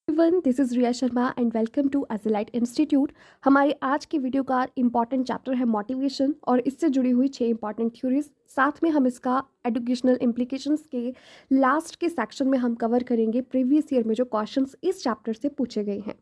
Everyone, this is Riya Sharma and welcome to एज़लाइट institute. हमारे आज की वीडियो का इंपॉर्टेंट चैप्टर है मोटिवेशन और इससे जुड़ी हुई 6 इंपॉर्टेंट थ्योरीज। साथ में हम इसका एजुकेशनल इम्प्लीकेशंस के लास्ट के सेक्शन में हम कवर करेंगे प्रीवियस ईयर में जो क्वेश्चंस इस चैप्टर से पूछे गए हैं।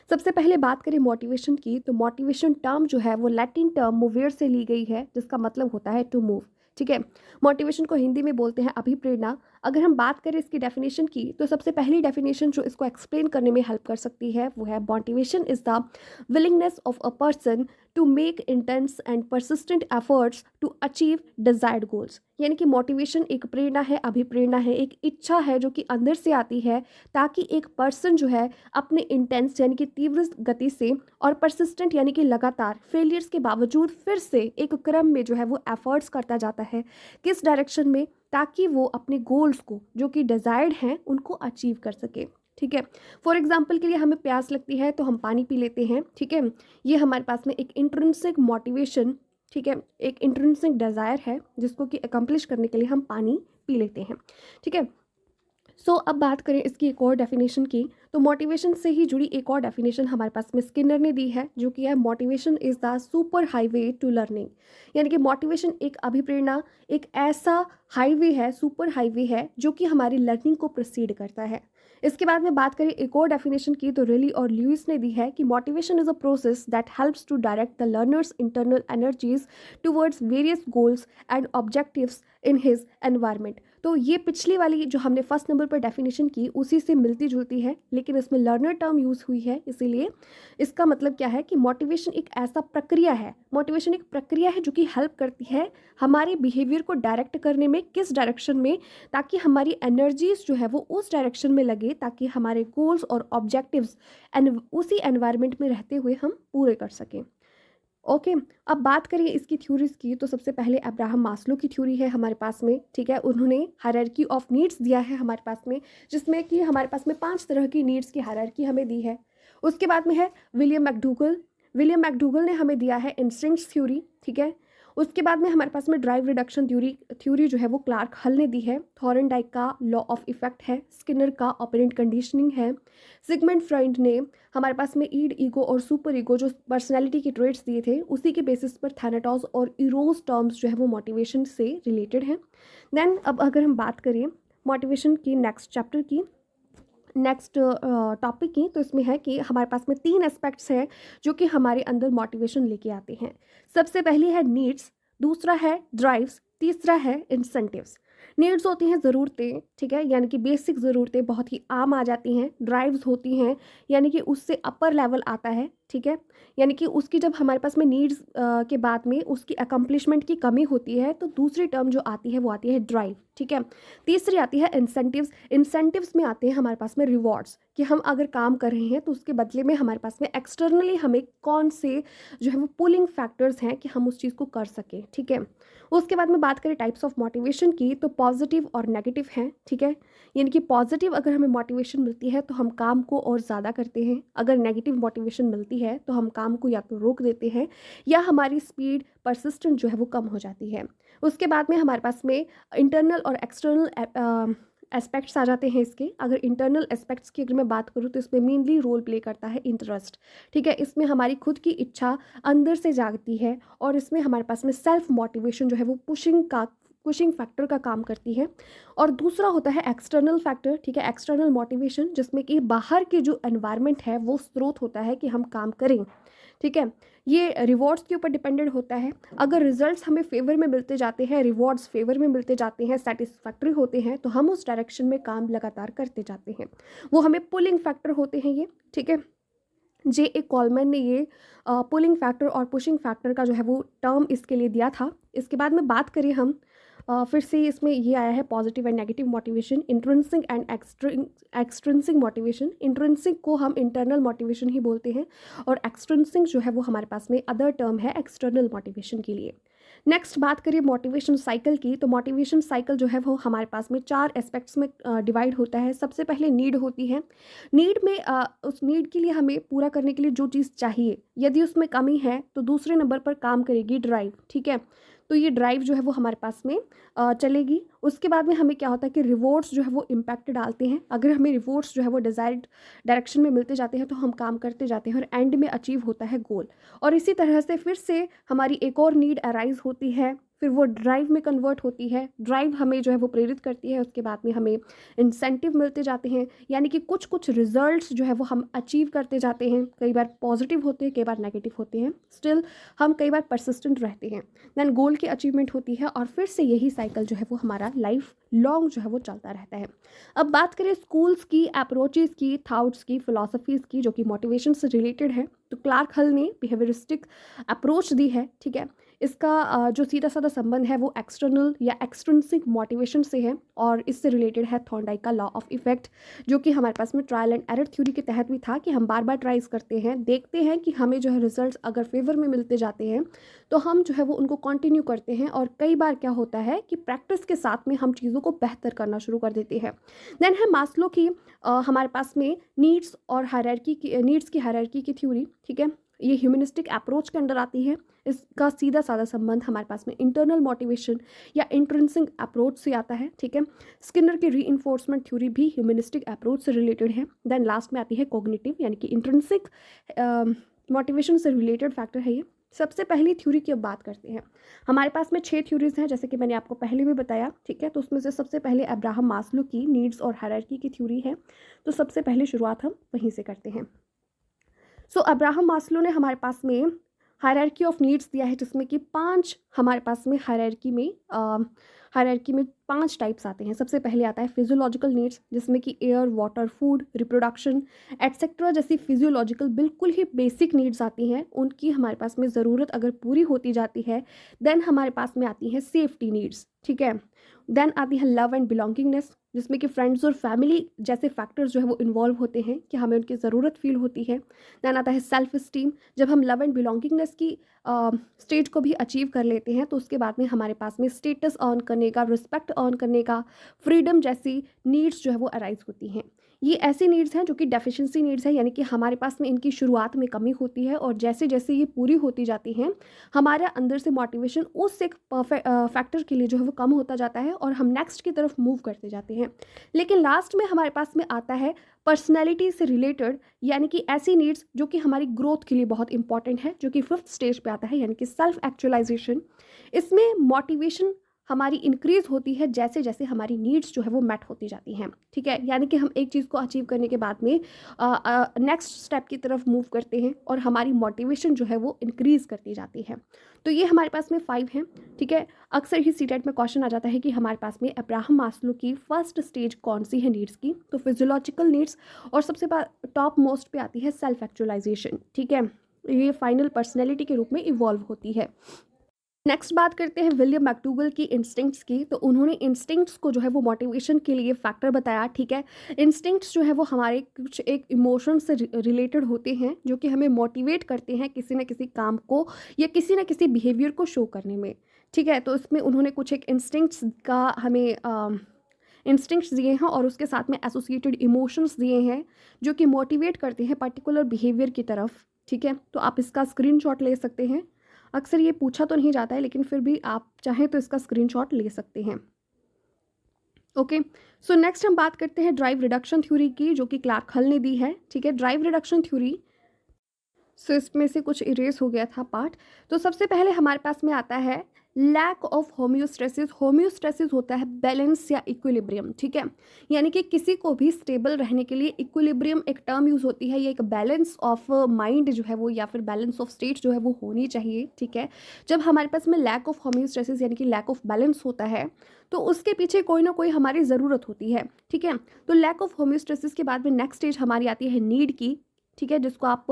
सबसे पहले बात करें मोटिवेशन की, तो मोटिवेशन टर्म जो है वो लैटिन टर्म मूवेर से ली गई है, जिसका मतलब होता है टू मूव। ठीक है, मोटिवेशन को हिंदी में बोलते हैं अभिप्रेरणा। अगर हम बात करें इसकी डेफिनेशन की, तो सबसे पहली डेफिनेशन जो इसको एक्सप्लेन करने में हेल्प कर सकती है वो है motivation is the willingness of a person to make intense and persistent efforts to achieve desired goals. यानी कि मोटिवेशन एक प्रेरणा है, अभिप्रेरणा है, एक इच्छा है जो कि अंदर से आती है ताकि एक पर्सन जो है अपने इंटेंस यानी कि तीव्र गति से और परसिस्टेंट यानी कि लगातार फेलियर्स के बावजूद फिर से एक क्रम में जो है वो एफर्ट्स करता जाता है। किस डायरेक्शन में? ताकि वो अपने गोल्स को जो कि डिज़ायर्ड हैं उनको अचीव कर सके। ठीक है, फॉर एग्जाम्पल के लिए हमें प्यास लगती है तो हम पानी पी लेते हैं। ठीक है, ये हमारे पास में एक इंट्रिंसिक मोटिवेशन, ठीक है, एक इंट्रिंसिक डिज़ायर है जिसको कि अकम्प्लिश करने के लिए हम पानी पी लेते हैं। ठीक है, अब बात करें इसकी एक और डेफिनेशन की, तो मोटिवेशन से ही जुड़ी एक और डेफिनेशन हमारे पास में स्किनर ने दी है, जो कि है motivation is the super highway to learning. यानी कि मोटिवेशन एक अभिप्रेरणा, एक ऐसा हाईवे है, सुपर हाईवे है जो कि हमारी लर्निंग को प्रोसीड करता है। इसके बाद में बात करें एक और डेफिनेशन की, तो रेली और ल्यूइस ने दी है कि motivation is a process that helps to direct the learners internal energies towards various goals and objectives in his environment. तो ये पिछली वाली जो हमने फर्स्ट नंबर पर डेफिनेशन की उसी से मिलती जुलती है, लेकिन इसमें लर्नर टर्म यूज़ हुई है, इसीलिए इसका मतलब क्या है कि मोटिवेशन एक ऐसा प्रक्रिया है, मोटिवेशन एक प्रक्रिया है जो कि हेल्प करती है हमारे बिहेवियर को डायरेक्ट करने में, किस डायरेक्शन में, ताकि हमारी एनर्जीज जो है वो उस डायरेक्शन में लगे ताकि हमारे गोल्स और ऑब्जेक्टिव्स उसी एनवायरनमेंट में रहते हुए हम पूरे कर सकें। ओके, अब बात करें इसकी थ्योरीज की, तो सबसे पहले अब्राहम मास्लो की थ्योरी है हमारे पास में। ठीक है, उन्होंने हायरार्की ऑफ नीड्स दिया है हमारे पास में, जिसमें कि हमारे पास में 5 तरह की नीड्स की हायरार्की हमें दी है। उसके बाद में है विलियम मैकडूगल ने हमें दिया है इंस्टिंक्ट्स थ्योरी। ठीक है, उसके बाद में हमारे पास में ड्राइव रिडक्शन थ्योरी जो है वो क्लार्क हल ने दी है। थॉर्नडाइक का लॉ ऑफ इफेक्ट है। स्किनर का ऑपरेंट कंडीशनिंग है। सिगमंड फ्रॉइड ने हमारे पास में ईड, ईगो और सुपर ईगो जो पर्सनैलिटी के ट्रेट्स दिए थे, उसी के बेसिस पर थैनाटॉस और इरोज टर्म्स जो है वो मोटिवेशन से रिलेटेड हैं। देन अब अगर हम बात करें मोटिवेशन की नेक्स्ट चैप्टर की, नेक्स्ट टॉपिक की, तो इसमें है कि हमारे पास में 3 एस्पेक्ट्स हैं जो कि हमारे अंदर मोटिवेशन लेके आते हैं। सबसे पहली है नीड्स, दूसरा है ड्राइव्स, तीसरा है इंसेंटिव्स। नीड्स होती हैं ज़रूरतें, ठीक है, यानी कि बेसिक ज़रूरतें बहुत ही आम आ जाती हैं। ड्राइव्स होती हैं यानी कि उससे अपर लेवल आता है। ठीक है, यानी कि उसकी जब हमारे पास में नीड्स के बाद में उसकी अकम्पलिशमेंट की कमी होती है तो दूसरी टर्म जो आती है वो आती है ड्राइव। ठीक है, तीसरी आती है इंसेंटिव्स। इंसेंटिव्स में आते हैं हमारे पास में रिवॉर्ड्स, कि हम अगर काम कर रहे हैं तो उसके बदले में हमारे पास में एक्सटर्नली हमें कौन से जो है वो पुलिंग फैक्टर्स हैं कि हम उस चीज़ को कर सकें। ठीक है, उसके बाद में बात करें टाइप्स ऑफ मोटिवेशन की, तो पॉजिटिव और नेगेटिव हैं। ठीक है, यानी कि पॉजिटिव अगर हमें मोटिवेशन मिलती है तो हम काम को और ज़्यादा करते हैं। अगर नेगेटिव मोटिवेशन मिलती है तो हम काम को या तो रोक देते हैं या हमारी स्पीड परसिस्टेंट जो है वो कम हो जाती है। उसके बाद में हमारे पास में इंटरनल और एक्सटर्नल एस्पेक्ट्स आ जाते हैं इसके। अगर इंटरनल एस्पेक्ट्स की अगर मैं बात करूँ तो इसमें मेनली रोल प्ले करता है इंटरेस्ट। ठीक है, इसमें हमारी खुद की इच्छा अंदर से जागती है और इसमें हमारे पास में सेल्फ मोटिवेशन जो है वो पुशिंग फैक्टर का काम करती है। और दूसरा होता है एक्सटर्नल फैक्टर। ठीक है, एक्सटर्नल मोटिवेशन जिसमें कि बाहर के जो एनवायरनमेंट है वो स्रोत होता है कि हम काम करें। ठीक है, ये रिवॉर्ड्स के ऊपर डिपेंडेंट होता है। अगर रिजल्ट्स हमें फेवर में मिलते जाते हैं, रिवॉर्ड्स फेवर में मिलते जाते हैं, सेटिस्फैक्ट्री होते हैं, तो हम उस डायरेक्शन में काम लगातार करते जाते हैं। वो हमें पुलिंग फैक्टर होते हैं ये। ठीक है, जे ए कॉलमैन ने ये पुलिंग फैक्टर और पुशिंग फैक्टर का जो है वो टर्म इसके लिए दिया था। इसके बाद में बात करें हम फिर से इसमें ये आया है positive and negative motivation, intrinsic and extrinsic motivation. Intrinsic को हम इंटरनल मोटिवेशन ही बोलते हैं और एक्सट्रिंसिक जो है वो हमारे पास में अदर टर्म है एक्सटर्नल मोटिवेशन के लिए। नेक्स्ट बात करें मोटिवेशन साइकिल की, तो मोटिवेशन साइकिल जो है वो हमारे पास में 4 एस्पेक्ट्स में डिवाइड होता है। सबसे पहले नीड होती है। नीड में उस नीड के लिए हमें पूरा करने के लिए जो चीज़ चाहिए, यदि उसमें कमी है तो दूसरे नंबर पर काम करेगी ड्राइव। ठीक है, तो ये ड्राइव जो है वो हमारे पास में चलेगी। उसके बाद में हमें क्या होता है कि रिवॉर्ड्स जो है वो इम्पैक्ट डालते हैं। अगर हमें रिवॉर्ड्स जो है वो डिज़ायर्ड डायरेक्शन में मिलते जाते हैं तो हम काम करते जाते हैं और एंड में अचीव होता है गोल। और इसी तरह से फिर से हमारी एक और नीड अराइज होती है, फिर वो ड्राइव में कन्वर्ट होती है। ड्राइव हमें जो है वो प्रेरित करती है, उसके बाद में हमें इंसेंटिव मिलते जाते हैं, यानी कि कुछ कुछ रिजल्ट्स जो है वो हम अचीव करते जाते हैं। कई बार पॉजिटिव होते हैं, कई बार नेगेटिव होते हैं, स्टिल हम कई बार परसिस्टेंट रहते हैं। देन गोल की अचीवमेंट होती है और फिर से यही साइकिल जो है वो हमारा लाइफ लॉन्ग जो है वो चलता रहता है। अब बात करें स्कूल्स की, अप्रोचेस की, थॉट्स की, फिलोसफीज़ की जो कि मोटिवेशन से रिलेटेड है, तो क्लार्क हल ने बिहेवियरिस्टिक अप्रोच दी है। ठीक है, इसका जो सीधा साधा संबंध है वो एक्सटर्नल या एक्सट्रिंसिक मोटिवेशन से है और इससे रिलेटेड है थॉर्नडाइक का लॉ ऑफ इफेक्ट, जो कि हमारे पास में ट्रायल एंड एरर थ्योरी के तहत भी था कि हम बार बार ट्राइज करते हैं, देखते हैं कि हमें जो है रिजल्ट्स अगर फेवर में मिलते जाते हैं तो हम जो है वो उनको कंटिन्यू करते हैं। और कई बार क्या होता है कि प्रैक्टिस के साथ में हम चीज़ों को बेहतर करना शुरू कर देते हैं। देन है मास्लो की हमारे पास में नीड्स और हायरार्की की, नीड्स की हायरार्की की थ्योरी। ठीक है, ये ह्यूमनिस्टिक अप्रोच के अंडर आती है। इसका सीधा साधा संबंध हमारे पास में इंटरनल मोटिवेशन या इंट्रिंसिक अप्रोच से आता है। ठीक है, स्किनर की रीइंफोर्समेंट थ्योरी भी ह्यूमनिस्टिक अप्रोच से रिलेटेड है। देन लास्ट में आती है कॉग्निटिव, यानी कि इंट्रिंसिक मोटिवेशन से रिलेटेड फैक्टर है ये। सबसे पहली थ्योरी की अब बात करते हैं। हमारे पास में 6 थ्योरीज हैं, जैसे कि मैंने आपको पहले भी बताया। ठीक है, तो उसमें से सबसे पहले अब्राहम मास्लो की नीड्स और हायरार्की की थ्योरी है, तो सबसे पहले शुरुआत हम वहीं से करते हैं। सो अब्राहम मास्लो ने हमारे पास में हायरार्की ऑफ नीड्स दिया है, जिसमें कि 5 हमारे पास में हायरार्की में 5 टाइप्स आते हैं। सबसे पहले आता है फिजियोलॉजिकल नीड्स, जिसमें कि air, water, food, reproduction etcetera जैसी फिजियोलॉजिकल बिल्कुल ही बेसिक नीड्स आती हैं। उनकी हमारे पास में ज़रूरत अगर पूरी होती जाती है, देन हमारे पास में आती है सेफ्टी नीड्स। ठीक है, देन आती है लव एंड बिलोंगिंगनेस, जिसमें कि फ्रेंड्स और फैमिली जैसे फैक्टर्स जो है वो इन्वॉल्व होते हैं कि हमें उनकी ज़रूरत फील होती है। देन आता है सेल्फ इस्टीम, जब हम लव एंड बिलोंगिंगनेस की स्टेज को भी अचीव कर लेते हैं तो उसके बाद में हमारे पास में स्टेटस अर्न करने का, रिस्पेक्ट अर्न करने का, फ्रीडम जैसी नीड्स जो है वो अराइज होती हैं। ये ऐसी नीड्स हैं जो कि डेफिशिएंसी नीड्स है, यानी कि हमारे पास में इनकी शुरुआत में कमी होती है और जैसे जैसे ये पूरी होती जाती हैं हमारे अंदर से मोटिवेशन उस एक फैक्टर के लिए जो है वो कम होता जाता है और हम नेक्स्ट की तरफ मूव करते जाते हैं। लेकिन लास्ट में हमारे पास में आता है पर्सनैलिटी से रिलेटेड, यानी कि ऐसी नीड्स जो कि हमारी ग्रोथ के लिए बहुत इंपॉर्टेंट है, जो कि 5th स्टेज पे आता है, यानी कि सेल्फ एक्चुअलाइजेशन। इसमें मोटिवेशन हमारी इंक्रीज होती है जैसे जैसे हमारी नीड्स जो है वो मेट होती जाती हैं। ठीक है, यानी कि हम एक चीज़ को अचीव करने के बाद में नेक्स्ट स्टेप की तरफ मूव करते हैं और हमारी मोटिवेशन जो है वो इंक्रीज करती जाती है। तो ये हमारे पास में 5 हैं। ठीक है, अक्सर ही सीटेट में क्वेश्चन आ जाता है कि हमारे पास में अब्राहम मास्लो की फर्स्ट स्टेज कौन सी है नीड्स की, तो फिजियोलॉजिकल नीड्स, और सबसे टॉप मोस्ट पे आती है सेल्फ एक्चुअलाइजेशन। ठीक है, ये फाइनल पर्सनैलिटी के रूप में इवॉल्व होती है। नेक्स्ट बात करते हैं विलियम मैकडूगल की इंस्टिंक्ट्स की। तो उन्होंने इंस्टिंक्ट्स को जो है वो मोटिवेशन के लिए फैक्टर बताया। ठीक है, इंस्टिंक्ट्स जो है वो हमारे कुछ एक इमोशन से रिलेटेड होते हैं जो कि हमें मोटिवेट करते हैं किसी न किसी काम को या किसी न किसी बिहेवियर को शो करने में। ठीक है, तो इसमें उन्होंने कुछ एक इंस्टिंक्ट्स का हमें इंस्टिंक्ट्स दिए हैं और उसके साथ में एसोसिएटेड इमोशंस दिए हैं जो कि मोटिवेट करते हैं पर्टिकुलर बिहेवियर की तरफ। ठीक है, तो आप इसका स्क्रीनशॉट ले सकते हैं। अक्सर ये पूछा तो नहीं जाता है, लेकिन फिर भी आप चाहें तो इसका स्क्रीनशॉट ले सकते हैं। ओके, सो नेक्स्ट हम बात करते हैं ड्राइव रिडक्शन थ्योरी की, जो कि क्लार्क हल ने दी है। ठीक है, ड्राइव रिडक्शन थ्योरी, सो इसमें से कुछ इरेज हो गया था पार्ट। तो सबसे पहले हमारे पास में आता है लैक ऑफ होम्योस्टेसिस। होम्योस्टेसिस होता है बैलेंस या इक्विलिब्रियम। ठीक है, यानी कि किसी को भी स्टेबल रहने के लिए इक्विलिब्रियम एक टर्म यूज़ होती है, ये एक बैलेंस ऑफ माइंड जो है वो या फिर बैलेंस ऑफ स्टेट जो है वो होनी चाहिए। ठीक है, जब हमारे पास में लैक ऑफ होम्योस्टेसिस यानी कि लैक ऑफ बैलेंस होता है तो उसके पीछे कोई ना कोई हमारी ज़रूरत होती है। ठीक है, तो लैक ऑफ होम्योस्टेसिस के बाद में नेक्स्ट स्टेज हमारी आती है नीड की। ठीक है, जिसको आप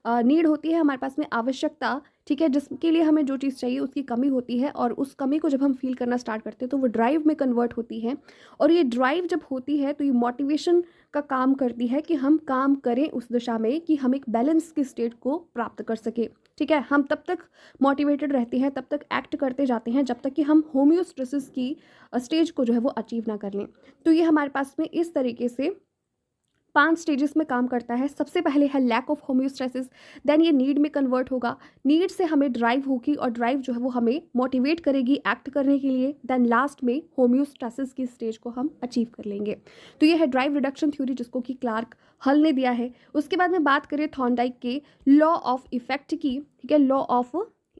नीड होती है हमारे पास में आवश्यकता। ठीक है, जिसके लिए हमें जो चीज़ चाहिए उसकी कमी होती है और उस कमी को जब हम फील करना स्टार्ट करते हैं तो वो ड्राइव में कन्वर्ट होती है और ये ड्राइव जब होती है तो ये मोटिवेशन का काम करती है कि हम काम करें उस दिशा में कि हम एक बैलेंस की स्टेट को प्राप्त कर सके। ठीक है, हम तब तक मोटिवेटेड रहते हैं, तब तक एक्ट करते जाते हैं जब तक कि हम होम्योस्टेसिस की स्टेज को जो है वो अचीव ना कर लें। तो ये हमारे पास में इस तरीके से 5 स्टेजेस में काम करता है। सबसे पहले है लैक ऑफ होम्योस्टेसिस, देन ये नीड में कन्वर्ट होगा, नीड से हमें ड्राइव होगी और ड्राइव जो है वो हमें मोटिवेट करेगी एक्ट करने के लिए, देन लास्ट में होम्योस्टेसिस की स्टेज को हम अचीव कर लेंगे। तो ये है ड्राइव रिडक्शन थ्योरी जिसको कि क्लार्क हल ने दिया है। उसके बाद में बात करें थॉर्नडाइक के लॉ ऑफ इफेक्ट की, ठीक है, लॉ ऑफ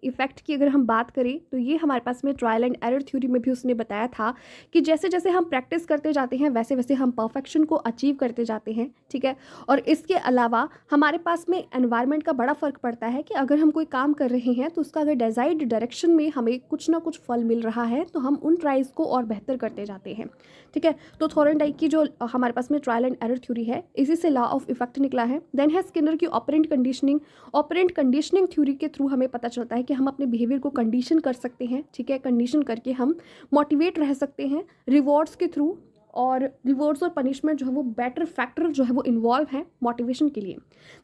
इफेक्ट की अगर हम बात करें तो ये हमारे पास में ट्रायल एंड एरर थ्योरी में भी उसने बताया था कि जैसे जैसे हम प्रैक्टिस करते जाते हैं वैसे वैसे हम परफेक्शन को अचीव करते जाते हैं, ठीक है। और इसके अलावा हमारे पास में एनवायरनमेंट का बड़ा फ़र्क पड़ता है कि अगर हम कोई काम कर रहे हैं तो उसका अगर डिजायर्ड डायरेक्शन में हमें कुछ ना कुछ फल मिल रहा है तो हम उन ट्राइज को और बेहतर करते जाते हैं, ठीक है। तो थॉर्नडाइक की जो हमारे पास में ट्रायल एंड एरर थ्योरी है इसी से लॉ ऑफ इफेक्ट निकला है। देन है स्किनर की operant conditioning. Operant conditioning theory के थ्रू हमें पता चलता है कि हम अपने बिहेवियर को कंडीशन कर सकते हैं, ठीक है। कंडीशन करके हम मोटिवेट रह सकते हैं रिवॉर्ड्स के थ्रू, और रिवॉर्ड्स और पनिशमेंट जो है वो बेटर फैक्टर जो है वो इन्वॉल्व है मोटिवेशन के लिए।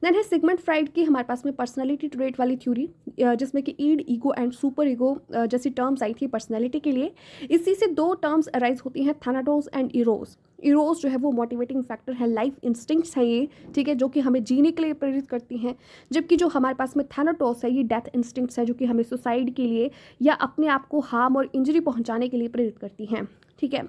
देन है सिगमंड फ्राइड की हमारे पास में पर्सनालिटी ट्रेट वाली थ्योरी, जिसमें कि ईड, ईगो एंड सुपर ईगो जैसी टर्म्स आई थी पर्सनालिटी के लिए। इसी से 2 टर्म्स अराइज होती हैं, थैनाटोस एंड इरोस। इरोस जो है वो मोटिवेटिंग फैक्टर है, लाइफ इंस्टिंक्ट्स है ये, ठीक है, जो कि हमें जीने के लिए प्रेरित करती हैं। जबकि जो हमारे पास में थैनाटोस है ये डेथ इंस्टिंक्ट्स है, जो कि हमें सुसाइड के लिए या अपने आप को हार्म और इंजरी पहुंचाने के लिए प्रेरित करती हैं, ठीक है।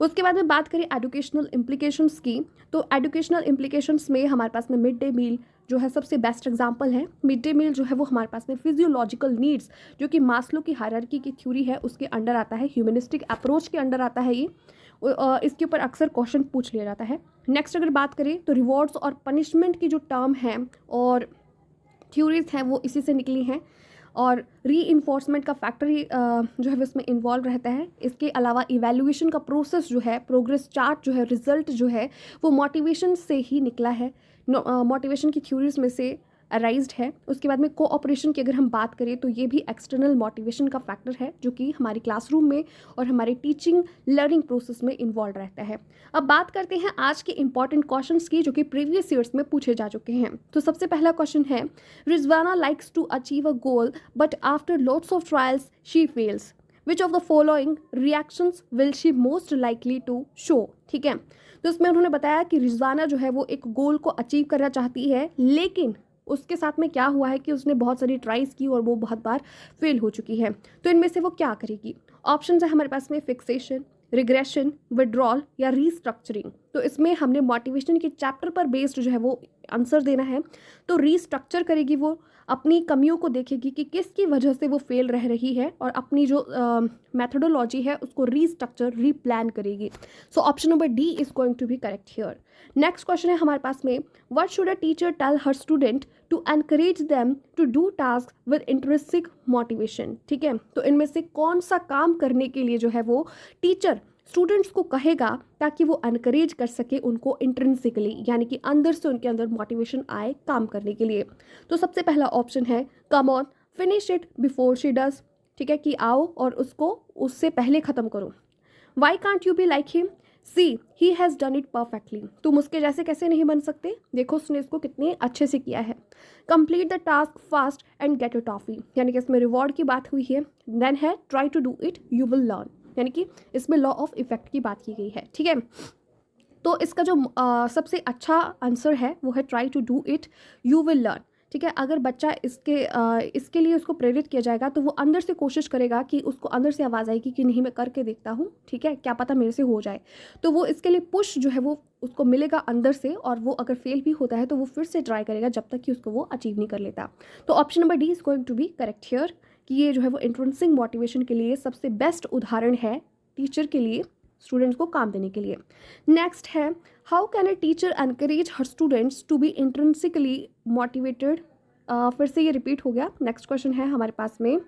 उसके बाद में बात करें एजुकेशनल इम्प्लीकेशंस की, तो एजुकेशनल इम्प्लीकेशंस में हमारे पास में मिड डे मील जो है सबसे बेस्ट एग्जांपल है। मिड डे मील जो है वो हमारे पास में फिजियोलॉजिकल नीड्स, जो कि मास्लो की हायरार्की की थ्योरी है उसके अंडर आता है, ह्यूमनिस्टिक अप्रोच के अंडर आता है ये। इसके ऊपर अक्सर क्वेश्चन पूछ लिया जाता है। नेक्स्ट अगर बात करें तो रिवॉर्ड्स और पनिशमेंट की जो टर्म है और थ्योरीज हैं वो इसी से निकली हैं, और री इन्फोर्समेंट का फैक्टर जो है इसमें इन्वॉल्व रहता है। इसके अलावा इवैल्यूएशन का प्रोसेस जो है, प्रोग्रेस चार्ट जो है, रिजल्ट जो है वो मोटिवेशन से ही निकला है, मोटिवेशन की थ्योरीज में से अराइज्ड है। उसके बाद में कोऑपरेशन की अगर हम बात करें तो ये भी एक्सटर्नल मोटिवेशन का फैक्टर है जो कि हमारी क्लासरूम में और हमारे टीचिंग लर्निंग प्रोसेस में इन्वॉल्व रहता है। अब बात करते हैं आज के इंपॉर्टेंट क्वेश्चंस की जो कि प्रीवियस ईयर्स में पूछे जा चुके हैं। तो सबसे पहला क्वेश्चन है, Rizwana likes to achieve a goal but after lots of trials she fails, which of the following reactions will she most likely to show, ठीक है। तो इसमें उन्होंने बताया कि रिजवाना जो है वो एक गोल को अचीव करना चाहती है, लेकिन उसके साथ में क्या हुआ है कि उसने बहुत सारी ट्राइज की और वो बहुत बार फेल हो चुकी है। तो इनमें से वो क्या करेगी? ऑप्शन है हमारे पास में फिक्सेशन, रिग्रेशन, विड्रॉल या रीस्ट्रक्चरिंग। तो इसमें हमने मोटिवेशन के चैप्टर पर बेस्ड जो है वो आंसर देना है। तो रीस्ट्रक्चर करेगी, वो अपनी कमियों को देखेगी कि किसकी वजह से वो फेल रह रही है और अपनी जो मेथोडोलॉजी है उसको रीस्ट्रक्चर, रीप्लान करेगी। So option number D is going to be correct here. Next question है हमारे पास में, what should a teacher tell her student to encourage them to do task with intrinsic motivation, ठीक है। तो इनमें से कौन सा काम करने के लिए जो है वो टीचर स्टूडेंट्स को कहेगा ताकि वो एनकरेज कर सके उनको इंट्रिंसिकली, यानी कि अंदर से उनके अंदर मोटिवेशन आए काम करने के लिए। तो सबसे पहला ऑप्शन है, come on finish it before she does, ठीक है, कि आओ और उसको उससे पहले ख़त्म करो। Why can't you be like him, see he has done it perfectly, तुम उसके जैसे कैसे नहीं बन सकते, देखो उसने इसको कितने अच्छे से किया है। Complete the task fast and get a toffee, यानी कि इसमें रिवॉर्ड की बात हुई है। देन है try to do it you will learn, यानी कि इसमें लॉ ऑफ इफेक्ट की बात की गई है, ठीक है। तो इसका जो सबसे अच्छा आंसर है वो है try to do it you will learn, ठीक है। अगर बच्चा इसके लिए उसको प्रेरित किया जाएगा तो वो अंदर से कोशिश करेगा कि उसको अंदर से आवाज़ आएगी कि नहीं मैं करके देखता हूँ, ठीक है, क्या पता मेरे से हो जाए। तो वो इसके लिए पुश जो है वो उसको मिलेगा अंदर से, और वो अगर फेल भी होता है तो वो फिर से ट्राई करेगा जब तक कि उसको वो अचीव नहीं कर लेता। तो option number D is going to be correct here, कि ये जो है वो इंट्रेंसिक मोटिवेशन के लिए सबसे बेस्ट उदाहरण है टीचर के लिए स्टूडेंट्स को काम देने के लिए। नेक्स्ट है, how can a teacher encourage her students to be intrinsically motivated. फिर से ये रिपीट हो गया। नेक्स्ट क्वेश्चन है हमारे पास में,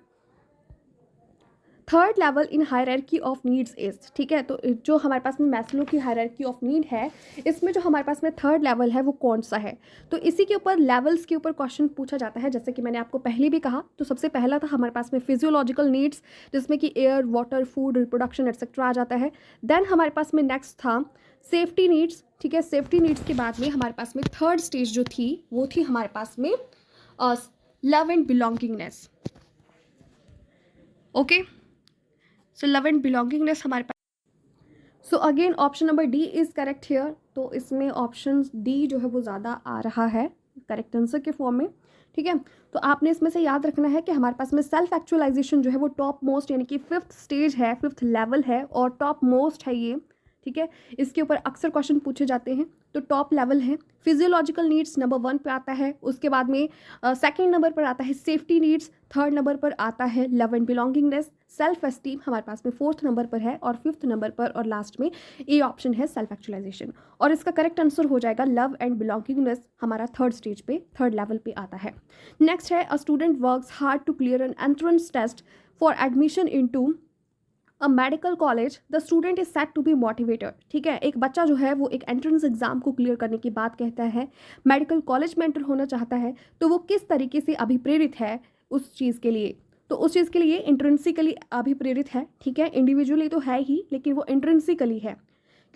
third level in hierarchy of needs is, ठीक है। तो जो हमारे पास में मैस्लो की हायरार्की ऑफ नीड है, इसमें जो हमारे पास में थर्ड लेवल है वो कौन सा है? तो इसी के ऊपर लेवल्स के ऊपर क्वेश्चन पूछा जाता है, जैसे कि मैंने आपको पहले भी कहा। तो सबसे पहला था हमारे पास में फिजियोलॉजिकल नीड्स, जिसमें कि air, water, food, reproduction etcetera आ जाता है। देन हमारे पास में नेक्स्ट था सेफ्टी नीड्स, ठीक है। सेफ्टी नीड्स के बाद में हमारे पास में थर्ड स्टेज जो थी वो थी हमारे पास में love and belongingness, okay. So love and belongingness हमारे पास, so again option number D is correct here. तो इसमें ऑप्शन डी जो है वो ज़्यादा आ रहा है करेक्ट आंसर के फॉर्म में। ठीक है, तो आपने इसमें से याद रखना है कि हमारे पास में सेल्फ एक्चुअलाइजेशन जो है वो टॉप मोस्ट यानी कि फिफ्थ स्टेज है, फिफ्थ लेवल है और टॉप मोस्ट है ये। ठीक है, इसके ऊपर अक्सर क्वेश्चन पूछे जाते हैं, तो टॉप लेवल है। फिजियोलॉजिकल नीड्स नंबर 1 पे आता है, उसके बाद में सेकंड नंबर पर आता है सेफ्टी नीड्स, थर्ड नंबर पर आता है love and belongingness, self esteem हमारे पास में फोर्थ नंबर पर है और फिफ्थ नंबर पर और लास्ट में ए ऑप्शन है सेल्फ एक्चुअलाइजेशन। और इसका करेक्ट आंसर हो जाएगा लव एंड बिलोंगिंगनेस, हमारा थर्ड स्टेज पे, थर्ड लेवल पे आता है। नेक्स्ट है a student works hard to clear an entrance test for admission into a medical college, the student is set to be motivated. ठीक है, एक बच्चा जो है वो एक एंट्रेंस एग्जाम को क्लियर करने की बात कहता है, मेडिकल कॉलेज में एंटर होना चाहता है, तो वो किस तरीके से अभिप्रेरित है उस चीज़ के लिए। तो उस चीज़ के लिए इंट्रेंसिकली अभिप्रेरित है। ठीक है, इंडिविजुअली तो है ही लेकिन वो इंट्रेंसिकली है,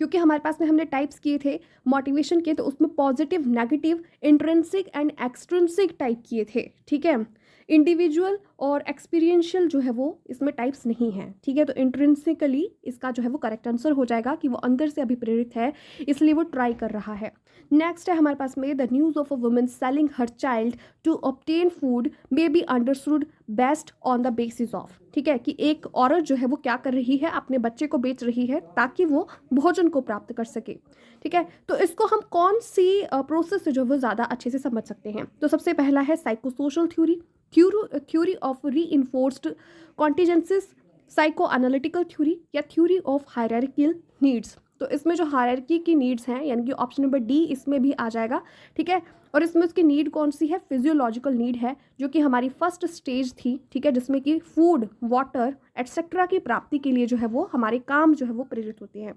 क्योंकि हमारे पास में हमने टाइप्स किए थे मोटिवेशन के, तो उसमें positive, negative, intrinsic and extrinsic type किए थे। ठीक है, इंडिविजुअल और एक्सपीरियंशियल जो है वो इसमें टाइप्स नहीं हैं। ठीक है, तो इंट्रिंसिकली इसका जो है वो करेक्ट आंसर हो जाएगा कि वो अंदर से अभिप्रेरित है, इसलिए वो ट्राई कर रहा है। नेक्स्ट है हमारे पास में the news of a woman selling her child to obtain food may be understood best on the basis of. ठीक है, कि एक औरत जो है वो क्या कर रही है, अपने बच्चे को बेच रही है ताकि वो भोजन को प्राप्त कर सके। ठीक है, तो इसको हम कौन सी प्रोसेस से जो वो ज़्यादा अच्छे से समझ सकते हैं। तो सबसे पहला है साइकोसोशल थ्योरी, थ्योरी ऑफ री enforced contingencies, psycho analytical theory या थ्योरी ऑफ हायरार्कियल नीड्स। तो इसमें जो हायरार्की की नीड्स हैं यानी कि ऑप्शन नंबर डी इसमें भी आ जाएगा। ठीक है, और इसमें उसकी नीड कौन सी है, फिजियोलॉजिकल नीड है, जो कि हमारी फर्स्ट स्टेज थी। ठीक है, जिसमें कि फूड, वाटर एट्सेट्रा की प्राप्ति के लिए जो है वो हमारे काम जो है वो प्रेरित होते हैं।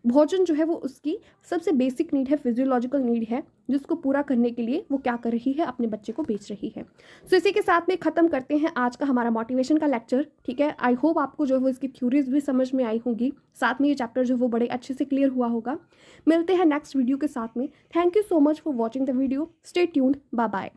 भोजन जो है वो उसकी सबसे बेसिक नीड है, फिजियोलॉजिकल नीड है, जिसको पूरा करने के लिए वो क्या कर रही है, अपने बच्चे को बेच रही है। सो इसी के साथ में ख़त्म करते हैं आज का हमारा मोटिवेशन का लेक्चर। ठीक है, आई होप आपको जो है वो इसकी थ्योरीज भी समझ में आई होंगी, साथ में ये चैप्टर जो है वो बड़े अच्छे से क्लियर हुआ होगा। मिलते हैं नेक्स्ट वीडियो के साथ में। Thank you so much for watching the video. Stay tuned, bye bye.